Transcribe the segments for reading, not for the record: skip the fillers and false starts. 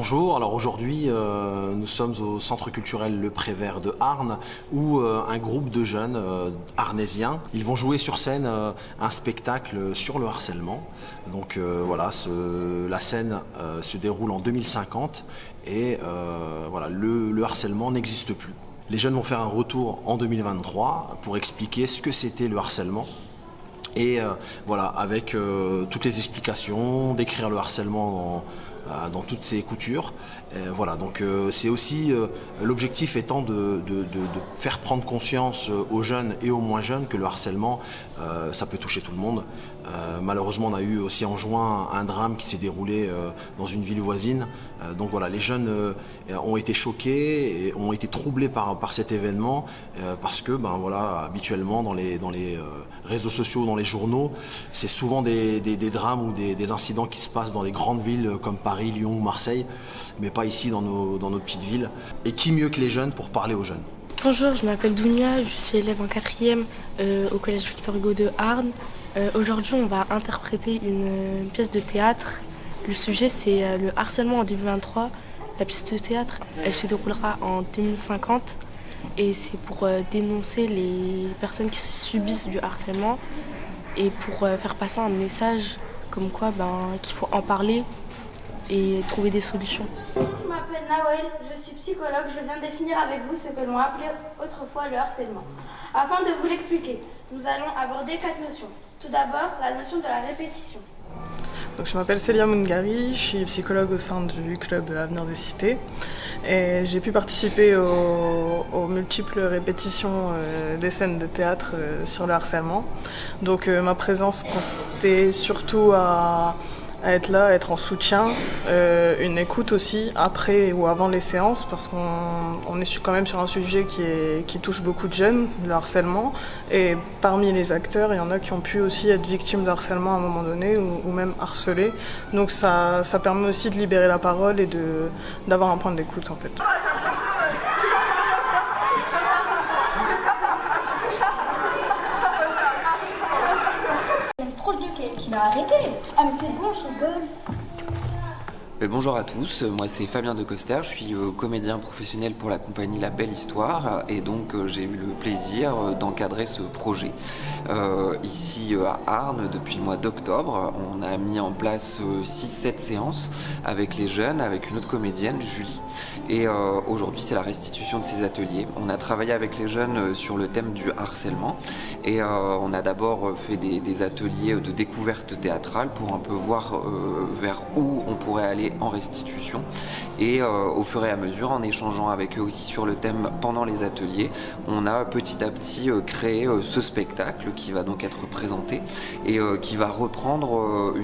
Bonjour, alors aujourd'hui nous sommes au centre culturel Le Prévert de Arnes où un groupe de jeunes arnésiens, ils vont jouer sur scène un spectacle sur le harcèlement. Donc voilà, la scène se déroule en 2050 et voilà, le harcèlement n'existe plus. Les jeunes vont faire un retour en 2023 pour expliquer ce que c'était le harcèlement. Et voilà, avec toutes les explications, décrire le harcèlement dans toutes ses coutures. Voilà, donc c'est aussi l'objectif étant de faire prendre conscience aux jeunes et aux moins jeunes que le harcèlement, ça peut toucher tout le monde. Malheureusement, on a eu aussi en juin un drame qui s'est déroulé dans une ville voisine. Donc voilà, les jeunes ont été choqués et ont été troublés par cet événement parce que ben voilà, habituellement dans les réseaux sociaux, dans les journaux, c'est souvent des drames ou des incidents qui se passent dans les grandes villes comme Paris, Lyon ou Marseille, mais pas ici dans nos petites villes. Et qui mieux que les jeunes pour parler aux jeunes? Bonjour, je m'appelle Dounia, je suis élève en 4e au collège Victor Hugo de Arnes. Aujourd'hui, on va interpréter une pièce de théâtre. Le sujet, c'est le harcèlement en 2023. La pièce de théâtre, elle se déroulera en 2050 et c'est pour dénoncer les personnes qui subissent du harcèlement et pour faire passer un message comme quoi qu'il faut en parler et trouver des solutions. Je m'appelle Nawel, je suis psychologue. Je viens définir avec vous ce que l'on appelait autrefois le harcèlement. Afin de vous l'expliquer, nous allons aborder 4 notions. Tout d'abord, la notion de la répétition. Donc, je m'appelle Célia Moungari, je suis psychologue au sein du club Avenir des Cités et j'ai pu participer aux multiples répétitions des scènes de théâtre sur le harcèlement. Donc ma présence consistait surtout à être là, à être en soutien, une écoute aussi après ou avant les séances parce qu'on est quand même sur un sujet qui touche beaucoup de jeunes, le harcèlement, et parmi les acteurs, il y en a qui ont pu aussi être victimes de harcèlement à un moment donné ou même harcelés. Donc ça permet aussi de libérer la parole et d'avoir un point d'écoute en fait. Il a arrêté. Ah mais c'est bon, je rigole. Bonjour à tous, moi c'est Fabien de Coster, je suis comédien professionnel pour la compagnie La Belle Histoire et donc j'ai eu le plaisir d'encadrer ce projet. Ici à Arnes, depuis le mois d'octobre, on a mis en place 6-7 séances avec les jeunes, avec une autre comédienne, Julie. Et aujourd'hui c'est la restitution de ces ateliers. On a travaillé avec les jeunes sur le thème du harcèlement et on a d'abord fait des ateliers de découverte théâtrale pour un peu voir vers où on pourrait aller en restitution et au fur et à mesure, en échangeant avec eux aussi sur le thème pendant les ateliers, on a petit à petit créé ce spectacle qui va donc être présenté et qui va reprendre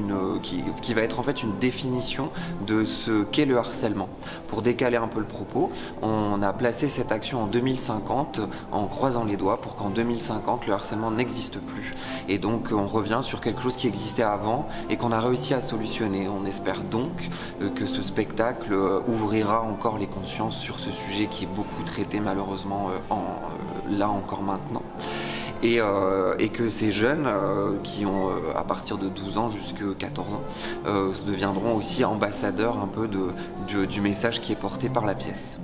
qui va être en fait une définition de ce qu'est le harcèlement. Pour décaler un peu le propos, on a placé cette action en 2050 en croisant les doigts pour qu'en 2050 le harcèlement n'existe plus. Et donc on revient sur quelque chose qui existait avant et qu'on a réussi à solutionner. On espère donc que ce spectacle ouvrira encore les consciences sur ce sujet qui est beaucoup traité malheureusement là encore maintenant. Et que ces jeunes qui ont à partir de 12 ans jusqu'à 14 ans deviendront aussi ambassadeurs un peu du message qui est porté par la pièce.